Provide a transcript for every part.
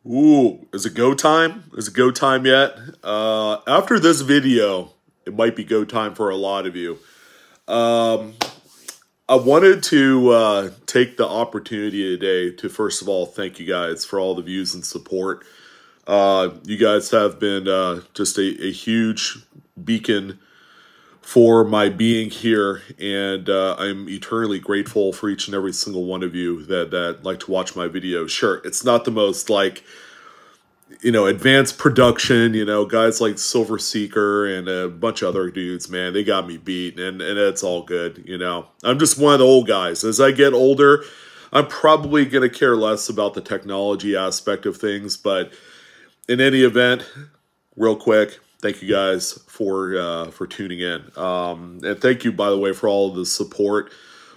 Ooh, is it go time? Is it go time yet? After this video, it might be go time for a lot of you. I wanted to take the opportunity today to, first of all, thank you guys for all the views and support. You guys have been just a huge beacon for my being here, and I'm eternally grateful for each and every single one of you that like to watch my videos. Sure, it's not the most advanced production, guys like Silver Seeker and a bunch of other dudes, man, they got me beat, and it's all good, I'm just one of the old guys. As I get older, I'm probably going to care less about the technology aspect of things, but in any event, real quick, thank you guys for tuning in. And thank you, by the way, for all of the support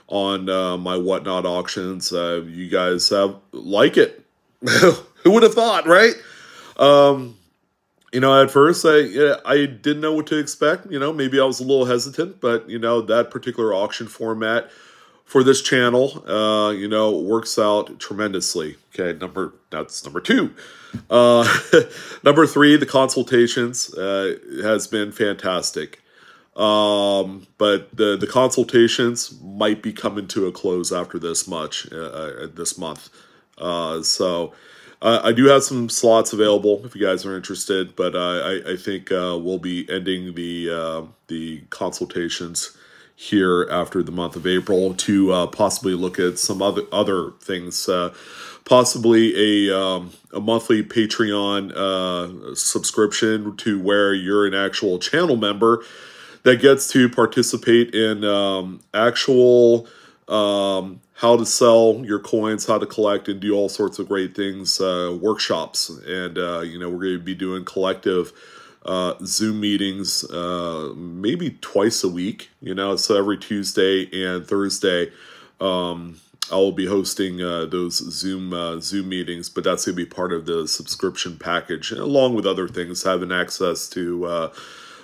on my Whatnot auctions. You guys like it. Who would have thought, right? At first I didn't know what to expect. Maybe I was a little hesitant, but that particular auction format for this channel, works out tremendously. Okay, that's number two. Number three, the consultations has been fantastic. But the consultations might be coming to a close after this month. So I do have some slots available if you guys are interested, but I think we'll be ending the consultations here after the month of April to possibly look at some other things, possibly a monthly Patreon subscription to where you're an actual channel member that gets to participate in actual how to sell your coins, how to collect and do all sorts of great things, workshops. And, we're going to be doing collective Zoom meetings maybe twice a week, so every Tuesday and Thursday I will be hosting those Zoom meetings, but that's going to be part of the subscription package, along with other things, having access to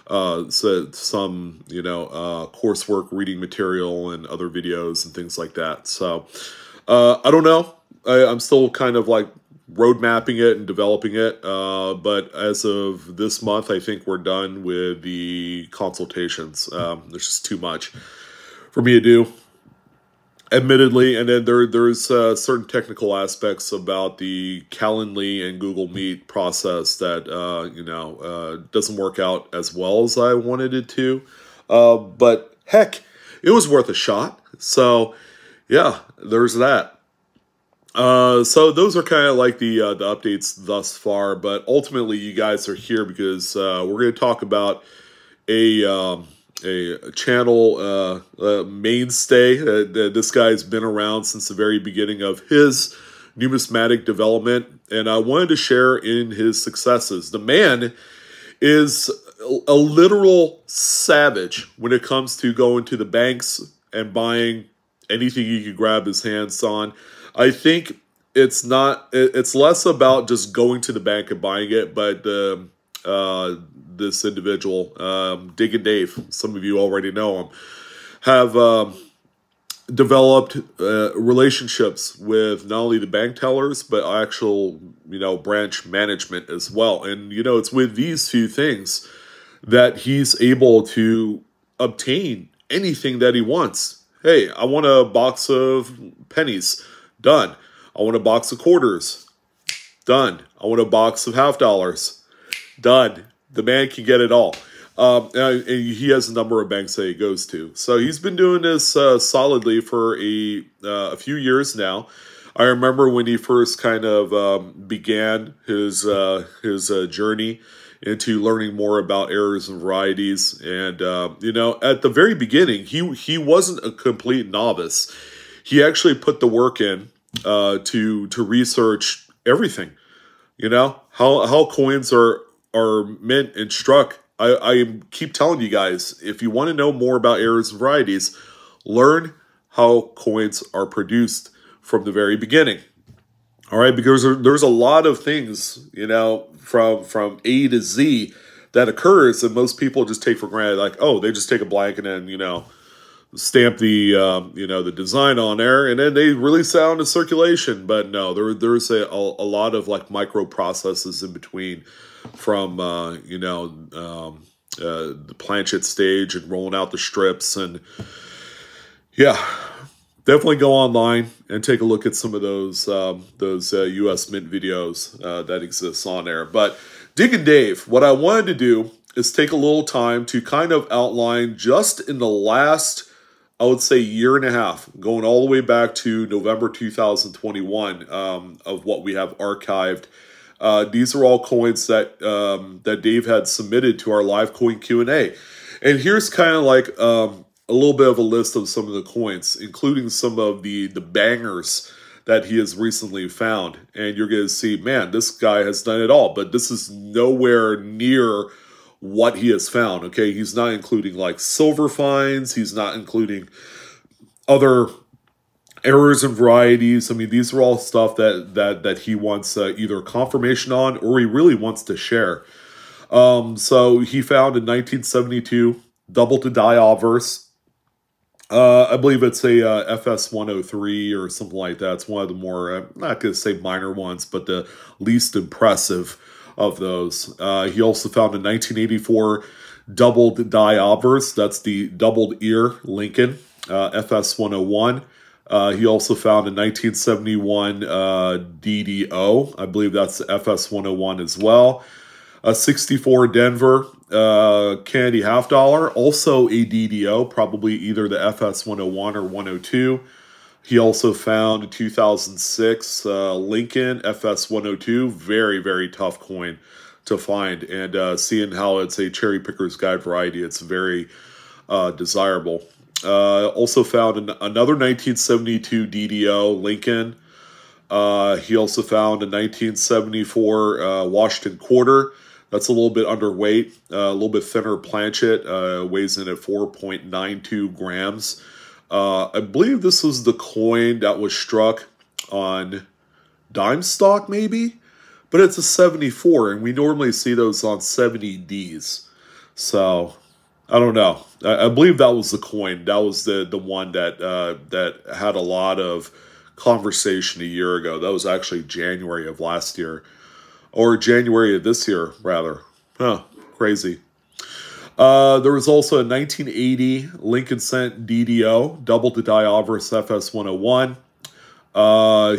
some coursework, reading material, and other videos and things like that. So I don't know. I'm still kind of like road mapping it and developing it, but as of this month, I think we're done with the consultations. There's just too much for me to do, admittedly. And then there's certain technical aspects about the Calendly and Google Meet process that doesn't work out as well as I wanted it to, but heck, it was worth a shot. So yeah, there's that. So those are kind of like the updates thus far, but ultimately you guys are here because we're going to talk about a channel mainstay. This guy's been around since the very beginning of his numismatic development, and I wanted to share in his successes. The man is a literal savage when it comes to going to the banks and buying anything he could grab his hands on. I think it's less about just going to the bank and buying it, but this individual, Dig and Dave, some of you already know him, have developed relationships with not only the bank tellers, but actual, branch management as well. And, it's with these few things that he's able to obtain anything that he wants. Hey, I want a box of pennies. Done. I want a box of quarters. Done. I want a box of half dollars. Done. The man can get it all. And he has a number of banks that he goes to. So he's been doing this solidly for a few years now. I remember when he first kind of began his journey into learning more about errors and varieties. And, at the very beginning, he wasn't a complete novice. He actually put the work in to research everything, how coins are mint and struck. I keep telling you guys, if you want to know more about errors and varieties, learn how coins are produced from the very beginning. All right, because there's a lot of things, from A to Z that occurs, and most people just take for granted, like, oh, they just take a blank and then, stamp the the design on there, and then they release it out into circulation. But no, there's a lot of like microprocesses in between from the planchet stage and rolling out the strips. And yeah, definitely go online and take a look at some of those US Mint videos that exists on there. But Diggin' Dave, what I wanted to do is take a little time to kind of outline just in the last, I would say, year and a half, going all the way back to November 2021 of what we have archived. These are all coins that that Dave had submitted to our live coin Q&A. And here's kind of like a little bit of a list of some of the coins, including some of the bangers that he has recently found. And you're going to see, man, this guy has done it all. But this is nowhere near what he has found, okay? He's not including like silver finds. He's not including other errors and varieties. I mean, these are all stuff that he wants either confirmation on or he really wants to share. So he found in 1972 double to die obverse. I believe it's a FS 103 or something like that. It's one of the more, I'm not going to say minor ones, but the least impressive of those. He also found a 1984 doubled die obverse. That's the doubled ear Lincoln, FS 101. He also found a 1971 DDO. I believe that's the FS 101 as well. A 64 Denver candy half dollar, also a DDO, probably either the FS 101 or 102. He also found a 2006 Lincoln FS 102, very, very tough coin to find. And seeing how it's a cherry picker's guide variety, it's very desirable. Also found another 1972 DDO Lincoln. He also found a 1974 Washington quarter. That's a little bit underweight, a little bit thinner planchet, weighs in at 4.92 grams. I believe this was the coin that was struck on dime stock, maybe? But it's a 74, and we normally see those on 70Ds. So, I don't know. I believe that was the coin. That was the one that that had a lot of conversation a year ago. That was actually January of last year. Or January of this year, rather. Huh, crazy. There was also a 1980 Lincoln Cent DDO, double to die obverse FS 101.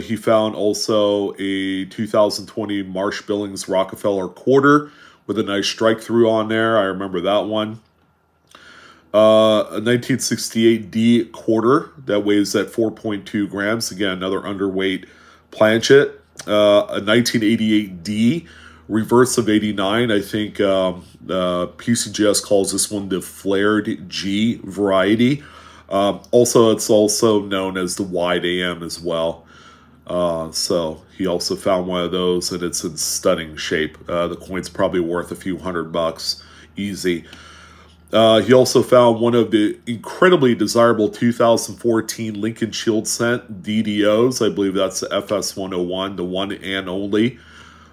He found also a 2020 Marsh Billings Rockefeller quarter with a nice strike through on there. I remember that one. A 1968 D quarter that weighs at 4.2 grams. Again, another underweight planchet. A 1988 D, reverse of 89. I think PCGS calls this one the flared G variety. Also, it's also known as the wide AM as well. So he also found one of those, and it's in stunning shape. The coin's probably worth a few $100 easy. He also found one of the incredibly desirable 2014 Lincoln Shield Cent DDOs. I believe that's the FS 101, the one and only.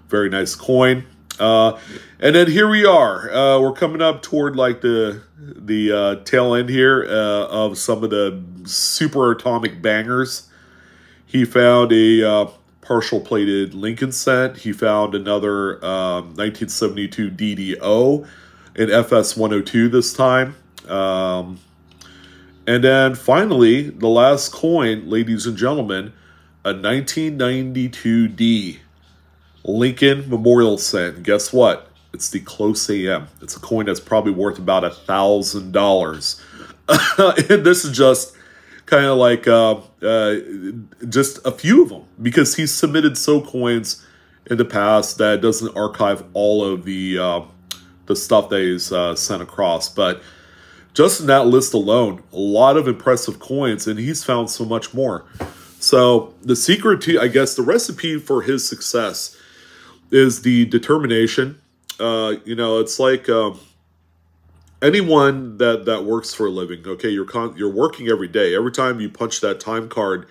Very nice coin. And then here we are. We're coming up toward like the tail end here of some of the super atomic bangers. He found a partial plated Lincoln Cent. He found another 1972 DDO. In FS 102 this time. And then finally, the last coin, ladies and gentlemen, a 1992D Lincoln Memorial Cent. Guess what? It's the Close AM. It's a coin that's probably worth about $1,000. And this is just kind of like just a few of them, because he's submitted so coins in the past that doesn't archive all of the stuff that he's sent across. But just in that list alone, a lot of impressive coins, and he's found so much more. So the secret to, I guess, the recipe for his success is the determination. It's like anyone that works for a living. Okay, you're working every day. Every time you punch that time card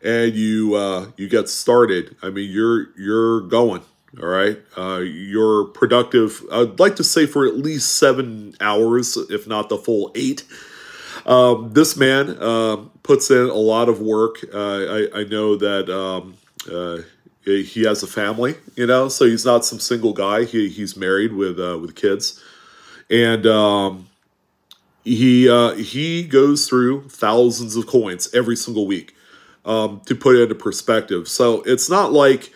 and you get started, I mean, you're going. All right. You're productive, I'd like to say, for at least 7 hours, if not the full 8. This man puts in a lot of work. I know that he has a family, you know, so he's not some single guy. He's married with kids, and he goes through thousands of coins every single week to put it into perspective. So it's not like,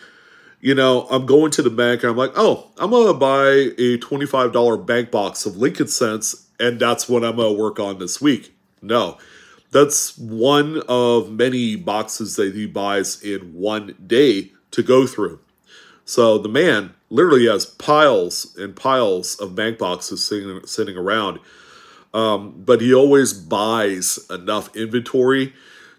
you know, I'm going to the bank and I'm like, oh, I'm going to buy a $25 bank box of Lincoln Cents, and that's what I'm going to work on this week. No, that's one of many boxes that he buys in one day to go through. So the man literally has piles and piles of bank boxes sitting around. But he always buys enough inventory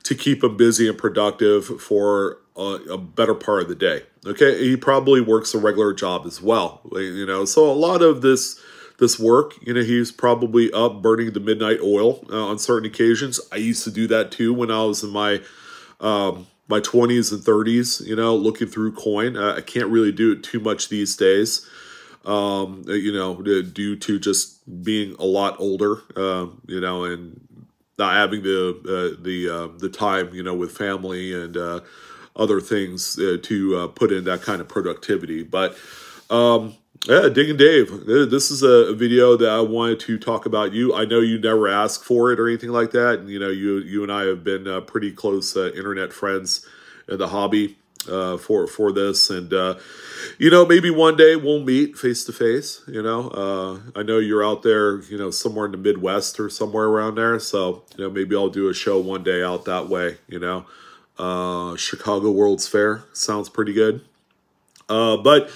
to keep him busy and productive for a better part of the day. Okay, he probably works a regular job as well, you know. So a lot of this work, you know, he's probably up burning the midnight oil on certain occasions. I used to do that too when I was in my 20s and 30s, you know, looking through coin. I can't really do it too much these days, you know, due to just being a lot older, you know, and not having the time, you know, with family and other things to put in that kind of productivity. But yeah, Digging Dave, this is a video that I wanted to talk about you. I know you never asked for it or anything like that. And, you know, you and I have been pretty close internet friends in the hobby for this. And, you know, maybe one day we'll meet face to face, you know. I know you're out there, you know, somewhere in the Midwest or somewhere around there. So, you know, maybe I'll do a show one day out that way, you know. Chicago World's Fair sounds pretty good. But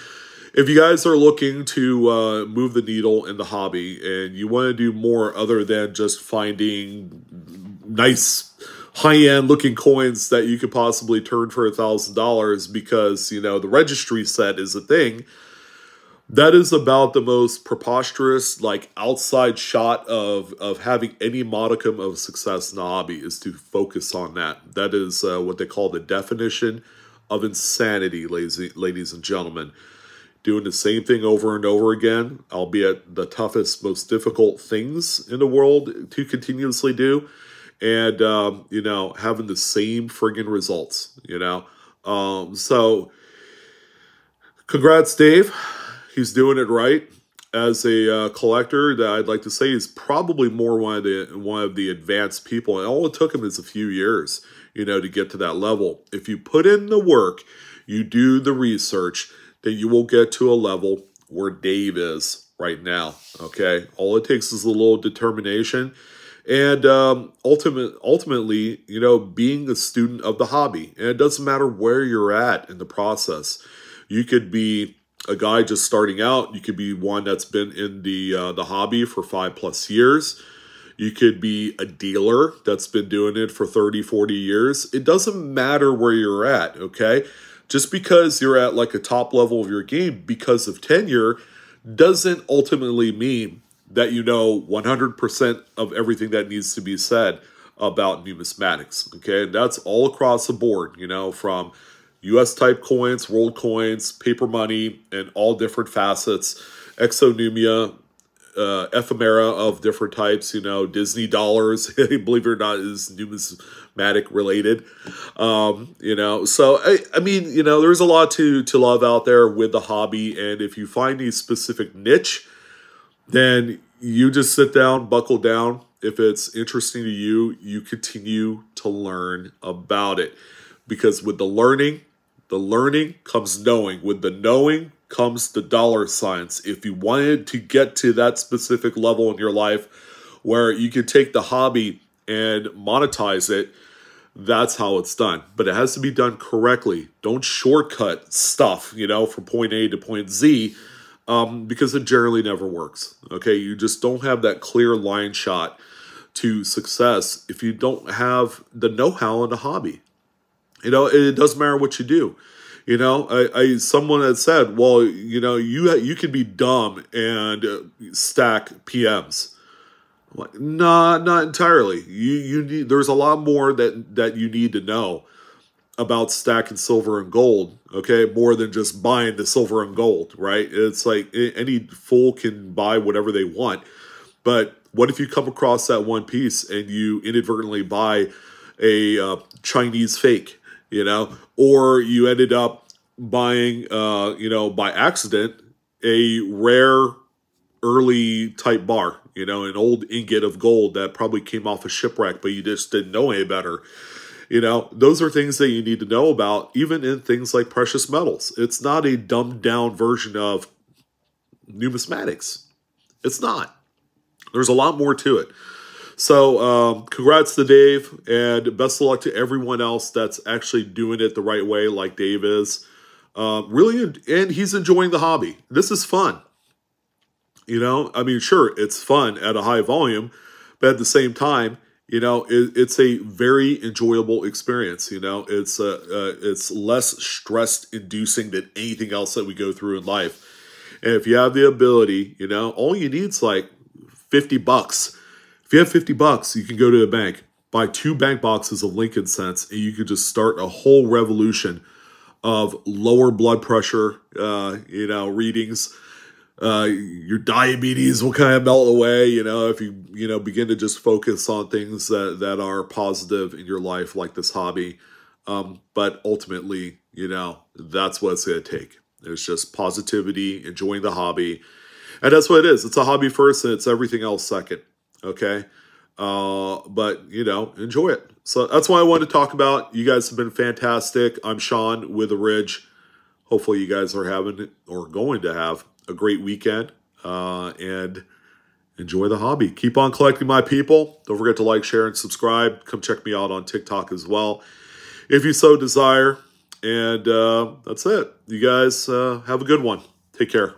if you guys are looking to move the needle in the hobby and you want to do more other than just finding nice high-end looking coins that you could possibly turn for $1,000 because, you know, the registry set is a thing, that is about the most preposterous, like, outside shot of having any modicum of success in the hobby is to focus on that. That is what they call the definition of insanity, ladies and gentlemen. Doing the same thing over and over again, albeit the toughest, most difficult things in the world to continuously do, and, you know, having the same friggin' results, you know. So, congrats, Dave. He's doing it right. As a collector, that I'd like to say is probably more one of the advanced people, and all it took him is a few years, you know, to get to that level. If you put in the work, you do the research, then you will get to a level where Dave is right now, okay? All it takes is a little determination and ultimately, you know, being a student of the hobby. And it doesn't matter where you're at in the process. You could be a guy just starting out. You could be one that's been in the hobby for 5+ years. You could be a dealer that's been doing it for 30, 40 years. It doesn't matter where you're at, okay? Just because you're at like a top level of your game because of tenure doesn't ultimately mean that you know 100% of everything that needs to be said about numismatics, okay? And that's all across the board, you know, from US type coins, world coins, paper money, and all different facets, exonumia, ephemera of different types, you know, Disney dollars, believe it or not, is numismatic related, you know. So, I mean, you know, there's a lot to love out there with the hobby, and if you find a specific niche, then you just sit down, buckle down. If it's interesting to you, you continue to learn about it. Because with the learning comes knowing. With the knowing comes the dollar signs. If you wanted to get to that specific level in your life where you can take the hobby and monetize it, that's how it's done. But it has to be done correctly. Don't shortcut stuff, you know, from point A to point Z, because it generally never works. Okay, you just don't have that clear line shot to success if you don't have the know-how in the hobby. You know, it doesn't matter what you do. You know, someone had said, well, you know, you can be dumb and stack PMs. I'm like, nah, not entirely. You need, there's a lot more that you need to know about stacking silver and gold, okay? More than just buying the silver and gold, right? It's like any fool can buy whatever they want. But What if you come across that one piece and you inadvertently buy a Chinese fake, you know, or you ended up buying, you know, by accident, a rare early type bar, you know, an old ingot of gold that probably came off a shipwreck, but you just didn't know any better. You know, those are things that you need to know about, even in things like precious metals. It's not a dumbed down version of numismatics. It's not. There's a lot more to it. So congrats to Dave, and best of luck to everyone else that's actually doing it the right way like Dave is. Really, and he's enjoying the hobby. This is fun. You know, I mean, sure, it's fun at a high volume, but at the same time, you know, it's a very enjoyable experience. You know, it's less stress-inducing than anything else that we go through in life. And if you have the ability, you know, all you need is like $50. If you have $50, you can go to a bank, buy 2 bank boxes of Lincoln Cents, and you can just start a whole revolution of lower blood pressure, you know, readings. Your diabetes will kind of melt away, you know, if you know, begin to just focus on things that are positive in your life, like this hobby. But ultimately, you know, that's what it's going to take. There's just positivity, enjoying the hobby. And that's what it is. It's a hobby first, and it's everything else second. Okay? But, you know, enjoy it. So that's why I wanted to talk about. You guys have been fantastic. I'm Sean with The Ridge. Hopefully you guys are having or going to have a great weekend, and enjoy the hobby. Keep on collecting, my people. Don't forget to like, share, and subscribe. Come check me out on TikTok as well, if you so desire. And that's it. You guys have a good one. Take care.